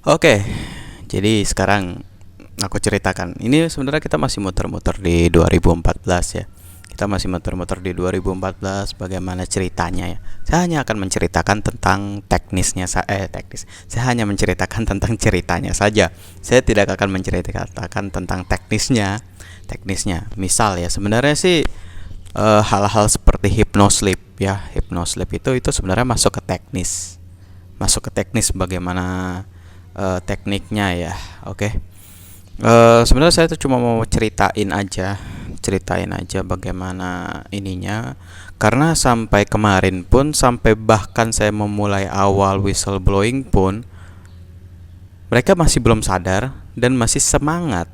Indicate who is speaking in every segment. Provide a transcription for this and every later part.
Speaker 1: Oke, jadi sekarang aku ceritakan. Ini sebenarnya kita masih muter-muter di 2014 ya. Kita masih muter-muter di 2014 bagaimana ceritanya ya. Saya hanya akan menceritakan tentang teknisnya teknis. Saya hanya menceritakan tentang ceritanya saja. Saya tidak akan menceritakan tentang teknisnya. Misal ya, sebenarnya sih hal-hal seperti hypnosleep ya. Hypnosleep itu sebenarnya masuk ke teknis. Masuk ke teknis bagaimana tekniknya ya. Oke. Sebenarnya saya tuh cuma mau ceritain aja bagaimana ininya. Karena sampai kemarin pun, sampai bahkan saya memulai awal whistleblowing pun, mereka masih belum sadar dan masih semangat.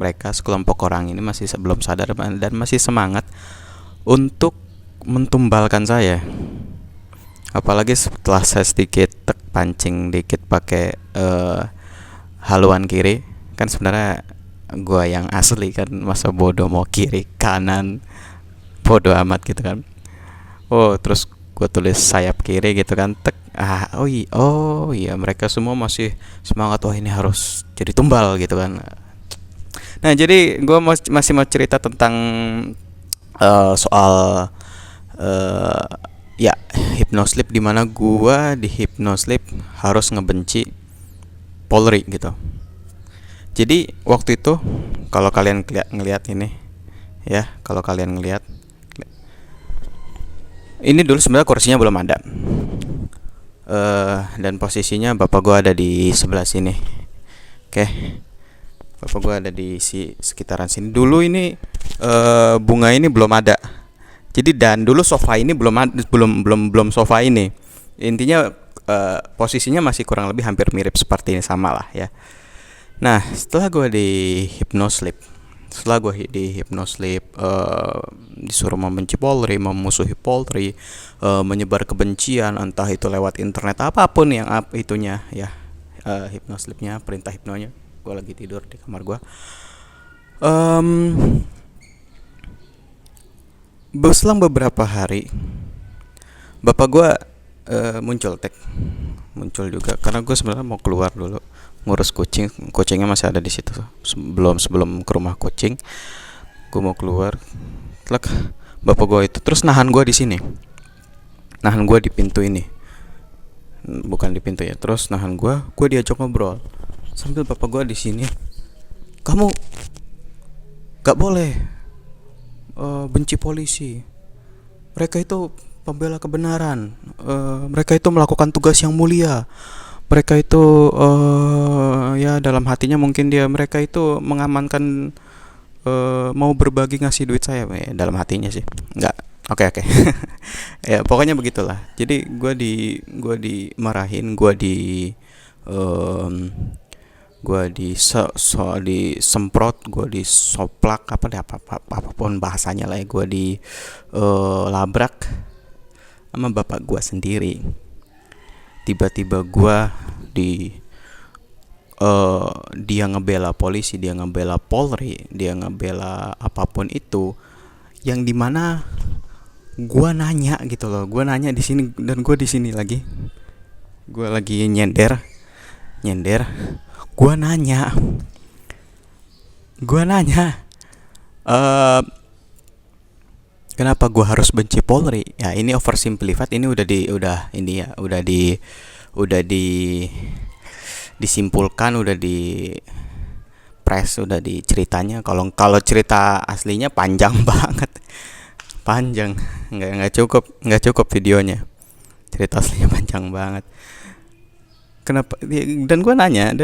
Speaker 1: Mereka sekelompok orang ini masih belum sadar dan masih semangat untuk mentumbalkan saya. Apalagi setelah saya sedikit pancing dikit pakai haluan kiri, kan sebenarnya gua yang asli kan, masa bodoh mau kiri kanan, bodoh amat gitu kan. Oh, terus gua tulis sayap kiri gitu kan, tek. Oh iya, mereka semua masih semangat. Oh, ini harus jadi tumbal gitu kan. Nah, jadi gua masih mau cerita tentang soal uh, ya hypnosleep, dimana gua di hypnosleep harus ngebenci Polri gitu. Jadi waktu itu, kalau kalian ngelihat ini ya, kalau kalian ngelihat ini, dulu sebenarnya kursinya belum ada. Dan posisinya bapak gua ada di sebelah sini. Oke, bapak gua ada di sekitaran sini. Dulu ini bunga ini belum ada. Jadi, dan dulu sofa ini belum sofa ini. Intinya posisinya masih kurang lebih hampir mirip seperti ini, sama lah ya. Nah, setelah gue di hypnosleep, disuruh membenci Polri, memusuhi Polri, menyebar kebencian, entah itu lewat internet, apapun yang itunya ya, hypnosleepnya, perintah hipnonya. Gue lagi tidur di kamar gue. Berselang beberapa hari, bapak gue muncul juga, karena gue sebenarnya mau keluar dulu ngurus kucingnya masih ada di situ. Sebelum ke rumah kucing, gue mau keluar. Tlak, bapak gue itu terus nahan gue di sini, nahan gue di pintu ini, bukan di pintu ya, terus nahan gue diajak ngobrol sambil bapak gue di sini. Kamu gak boleh benci polisi, mereka itu pembela kebenaran, mereka itu melakukan tugas yang mulia, mereka itu ya dalam hatinya mungkin mereka itu mengamankan, mau berbagi ngasih duit saya ya, dalam hatinya sih nggak. Oke. Ya pokoknya begitulah. Jadi gue dimarahin, um, disemprot, gue disoplak, apapun bahasanya lah ya, gue di labrak sama bapak gue sendiri. Tiba-tiba gue dia ngebela polisi, dia ngebela Polri, dia ngebela apapun itu, yang dimana gue nanya gitu loh, gue nanya di sini, dan gue di sini lagi, gue lagi nyender, gue nanya, uh, kenapa gue harus benci Polri? Ya ini oversimplified, ini udah disimpulkan, udah di press, udah diceritanya. Kalau cerita aslinya panjang banget, panjang, nggak cukup videonya. Cerita aslinya panjang banget. Kenapa? Dan gue nanya,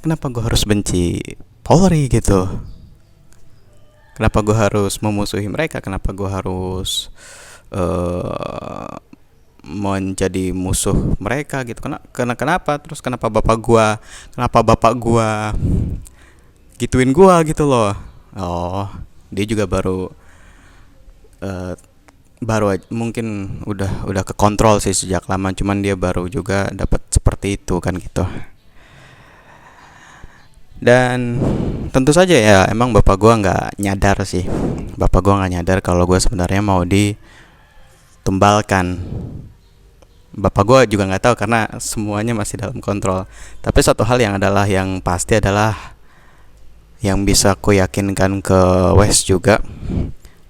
Speaker 1: kenapa gue harus benci Polri gitu? Kenapa gue harus memusuhi mereka? Kenapa gue harus menjadi musuh mereka gitu? Kenapa? Terus kenapa bapak gua gituin gua gitu loh? Oh, dia juga mungkin udah kekontrol sih sejak lama, cuman dia baru juga dapat seperti itu kan gitu. Dan tentu saja ya, emang bapak gua nggak nyadar sih, kalau gue sebenarnya mau ditumbalkan, bapak gue juga nggak tahu karena semuanya masih dalam kontrol. Tapi satu hal yang pasti adalah yang bisa aku yakinkan ke West juga,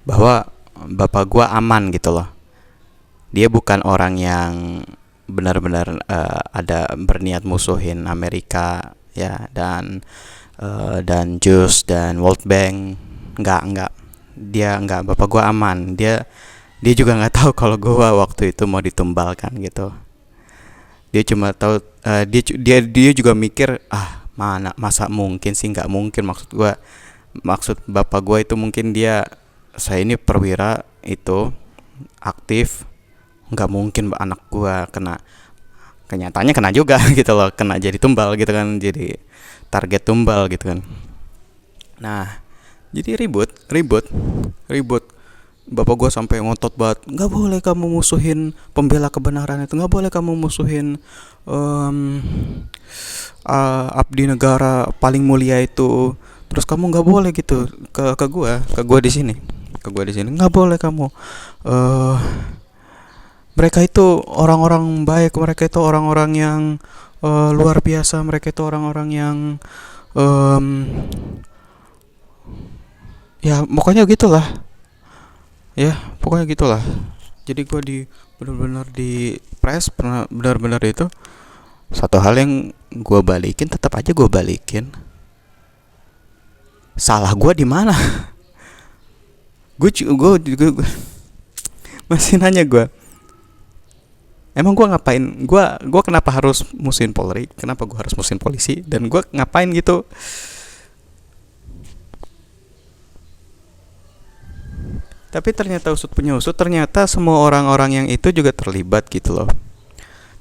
Speaker 1: bahwa bapak gue aman gitu loh. Dia bukan orang yang benar-benar ada berniat musuhin Amerika ya, dan JUS dan World Bank. Nggak, dia nggak. Bapak gue aman. Dia juga nggak tahu kalau gue waktu itu mau ditumbalkan gitu. Dia cuma tahu, dia juga mikir, mana masa mungkin sih, nggak mungkin. Maksud bapak gue itu mungkin saya ini perwira itu aktif, nggak mungkin anak gue kena. Kenyataannya kena juga gitu loh, kena jadi tumbal gitu kan, jadi target tumbal gitu kan. Nah, jadi ribut. Bapak gue sampai ngotot banget, nggak boleh kamu musuhin pembela kebenaran itu, nggak boleh kamu musuhin abdi negara paling mulia itu. Terus kamu nggak boleh gitu ke gue di sini, nggak boleh kamu. Mereka itu orang-orang baik, mereka itu orang-orang yang luar biasa, mereka itu orang-orang yang ya pokoknya gitulah. Jadi gue benar-benar di press, benar-benar itu. Satu hal yang gue balikin, tetap aja gue balikin. Salah gue di mana? gue masih nanya gue. Emang gue ngapain? Gue kenapa harus musuhin Polri? Kenapa gue harus musuhin polisi? Dan gue ngapain gitu? Tapi ternyata usut punya usut, ternyata semua orang-orang yang itu juga terlibat gitu loh.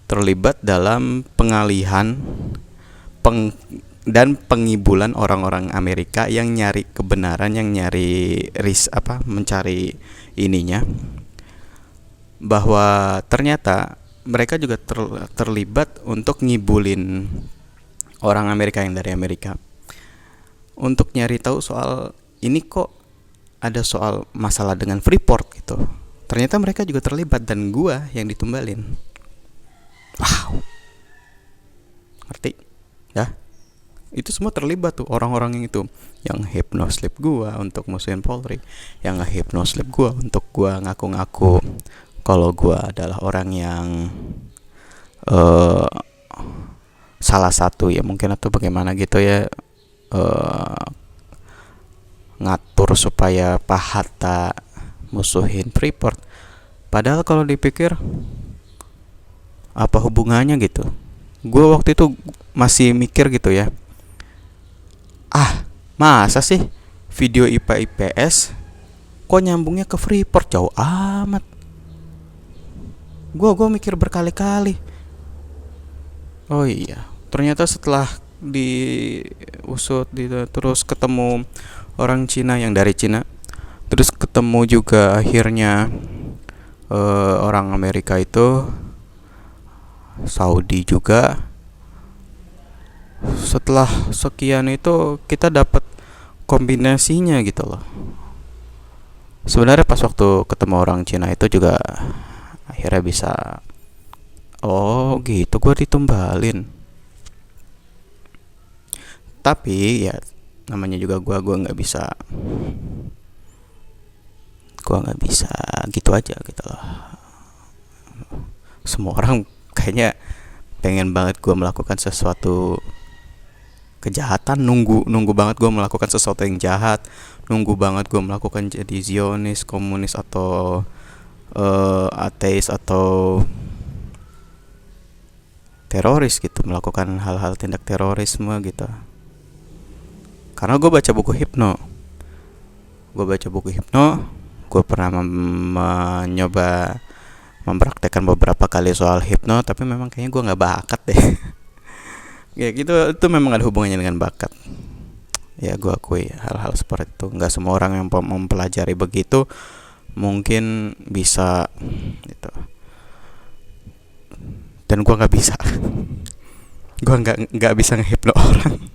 Speaker 1: Terlibat dalam pengalihan dan pengibulan orang-orang Amerika yang nyari kebenaran, yang nyari mencari ininya, bahwa ternyata mereka juga terlibat untuk ngibulin orang Amerika yang dari Amerika, untuk nyari tahu soal ini kok ada soal masalah dengan Freeport gitu. Ternyata mereka juga terlibat dan gua yang ditumbalin. Wow. Ngerti? Ya. Itu semua terlibat tuh orang-orang yang itu, yang hypnoslip gua untuk musuhin Polri, yang nge-hypnoslip gua untuk gua ngaku-ngaku kalau gua adalah orang yang salah satu ya mungkin, atau bagaimana gitu ya, ngatur supaya Pak Hatta musuhin Freeport. Padahal kalau dipikir, apa hubungannya gitu. Gue waktu itu masih mikir gitu ya, masa sih video IPA IPS kok nyambungnya ke Freeport, jauh amat. Gue mikir berkali-kali. Oh iya, ternyata setelah diusut terus ketemu orang Cina yang dari Cina, terus ketemu juga akhirnya orang Amerika itu, Saudi juga. Setelah sekian itu kita dapat kombinasinya gitu loh. Sebenarnya pas waktu ketemu orang Cina itu juga akhirnya bisa, oh gitu gue ditumbalin. Tapi ya namanya juga gue nggak bisa gitu aja gitu loh. Semua orang kayaknya pengen banget gue melakukan sesuatu kejahatan, nunggu banget gue melakukan sesuatu yang jahat, nunggu banget gue melakukan jadi Zionis, komunis, atau ateis, atau teroris gitu, melakukan hal-hal tindak terorisme gitu. Karena gue baca buku hipno, gue pernah mencoba mempraktekkan beberapa kali soal hipno, tapi memang kayaknya gue nggak bakat deh. Ya gitu, itu memang ada hubungannya dengan bakat. Ya gue akui hal-hal seperti itu. Nggak semua orang yang mempelajari begitu mungkin bisa gitu. Dan gue nggak bisa. Gue nggak bisa ngehipno orang.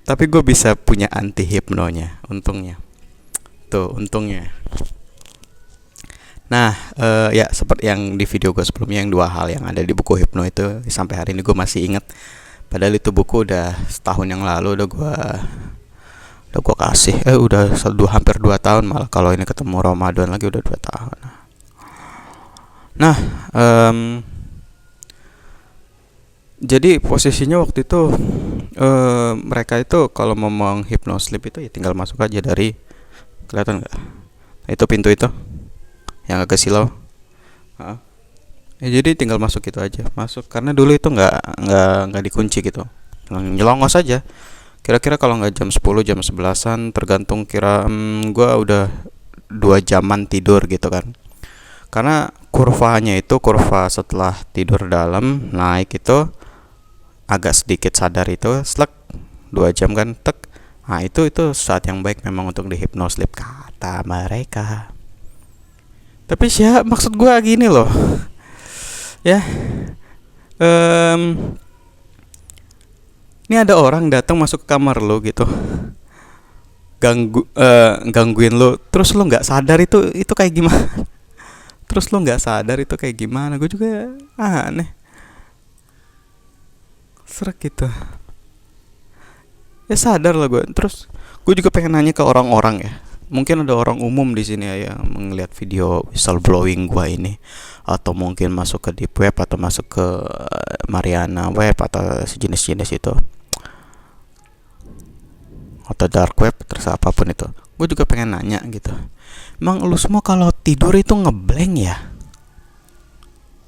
Speaker 1: Tapi gue bisa punya anti hipnonya, untungnya. Tuh untungnya. Nah, ya seperti yang di video gue sebelumnya, yang dua hal yang ada di buku Hipno itu sampai hari ini gue masih inget. Padahal itu buku udah setahun yang lalu udah gue kasih. Udah hampir 2 tahun malah, kalau ini ketemu Ramadan lagi udah 2 tahun. Nah, jadi posisinya waktu itu mereka itu kalau mau menghipnoslip itu ya tinggal masuk aja dari, kelihatan nggak? Itu pintu itu yang agak silau. Heeh. Ya, jadi tinggal masuk gitu aja, masuk karena dulu itu nggak dikunci gitu, nyelongos aja. Kira-kira kalau nggak jam 10 jam 11-an tergantung, kira gua udah 2 jaman tidur gitu kan. Karena kurvanya itu, kurva setelah tidur dalam naik itu agak sedikit sadar itu slek 2 jam kan, tek. Nah, itu saat yang baik memang untuk dihipnoslip kata mereka. Tapi maksud gua gini loh. Ya, em, ini ada orang datang masuk ke kamar lo gitu, gangguin lo, terus lo nggak sadar, itu kayak gimana? Terus lo nggak sadar itu kayak gimana? Gue juga aneh, serak gitu. Ya sadar lah gue. Terus gue juga pengen nanya ke orang-orang ya. Mungkin ada orang umum di sini ya yang melihat video whistleblowing gue ini, atau mungkin masuk ke deep web, atau masuk ke Mariana web, atau sejenis-jenis itu, atau dark web, terus apapun itu. Gue juga pengen nanya gitu. Emang lu semua kalau tidur itu ngeblank ya?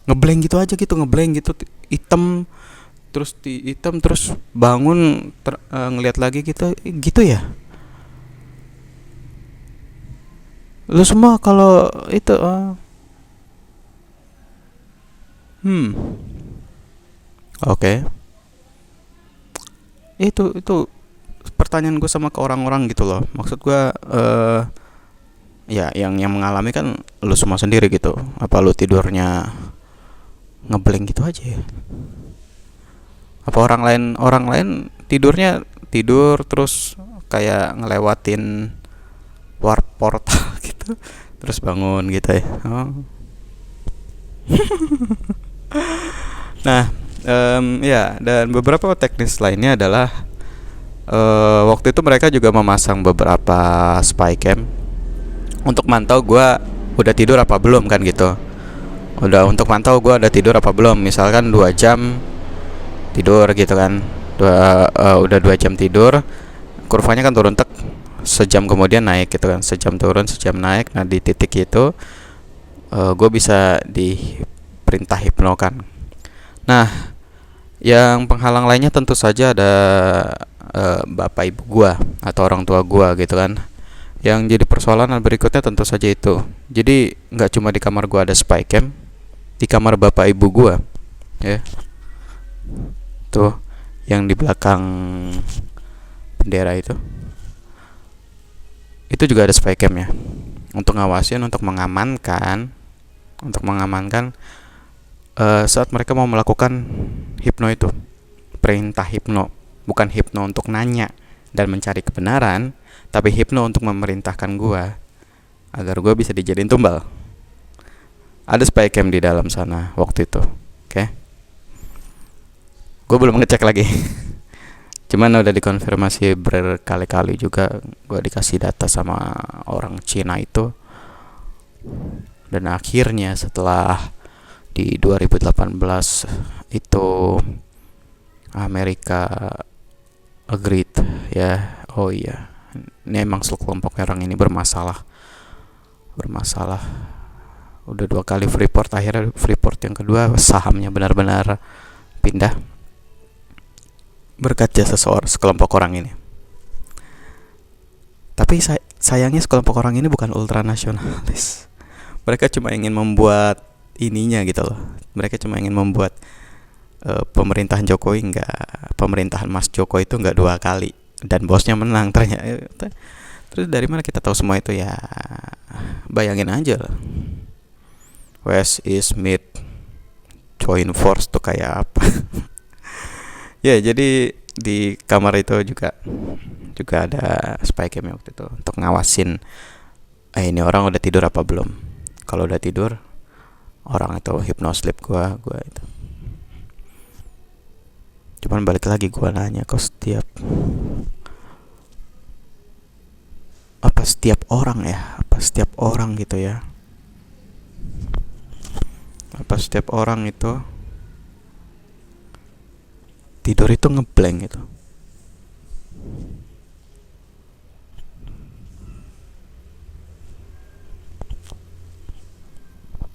Speaker 1: Ngeblank gitu aja gitu, ngeblank gitu, hitam terus bangun ngelihat lagi gitu ya? Lu semua kalau itu oke. Itu pertanyaan gue sama ke orang-orang gitu loh. Maksud gue ya yang mengalami kan lu semua sendiri gitu. Apa lu tidurnya ngeblank gitu aja ya? Apa orang lain tidurnya tidur terus kayak ngelewatin warp portal gitu, terus bangun gitu ya? Nah, ya, dan beberapa teknis lainnya adalah waktu itu mereka juga memasang beberapa spy cam untuk mantau gue udah tidur apa belum kan gitu. Untuk mantau gue udah tidur apa belum. Misalkan 2 jam tidur gitu kan, udah 2 jam tidur, kurvanya kan turun, tek, sejam kemudian naik gitu kan, sejam turun sejam naik. Nah, di titik itu gue bisa diperintah hipnokan. Nah, yang penghalang lainnya tentu saja ada bapak ibu gue atau orang tua gue gitu kan. Yang jadi persoalan berikutnya tentu saja itu, jadi nggak cuma di kamar gue ada spy cam, di kamar bapak ibu gue ya, tuh yang di belakang bendera itu juga ada spy cam ya, untuk ngawasin, untuk mengamankan saat mereka mau melakukan hipno itu. Perintah hipno, bukan hipno untuk nanya dan mencari kebenaran, tapi hipno untuk memerintahkan gua agar gua bisa dijadiin tumbal. Ada spy cam di dalam sana waktu itu. Oke. Gua belum ngecek lagi. Cuman udah dikonfirmasi berkali-kali juga, gua dikasih data sama orang Cina itu. Dan akhirnya setelah di 2018 itu Amerika agreed ya. Oh iya, ini emang kelompok orang ini bermasalah. Udah 2 kali Freeport, akhirnya Freeport yang kedua sahamnya benar-benar pindah berkat jasa sekelompok orang ini. Tapi sayangnya sekelompok orang ini bukan ultranasionalis. Mereka cuma ingin membuat ininya gitu loh. Mereka cuma ingin membuat pemerintahan Jokowi pemerintahan Mas Joko itu nggak 2 kali dan bosnya menang ternyata. Terus dari mana kita tahu semua itu ya? Bayangin aja lah. West East Mid Joint Force tuh kayak apa? Ya, jadi di kamar itu juga ada spy cam waktu itu untuk ngawasin ini orang udah tidur apa belum. kalau udah tidur orang itu hypnosleep gua itu. Cuman balik lagi gua nanya, kok setiap orang ya, apa setiap orang gitu ya, apa setiap orang itu tidur itu ngeblank gitu.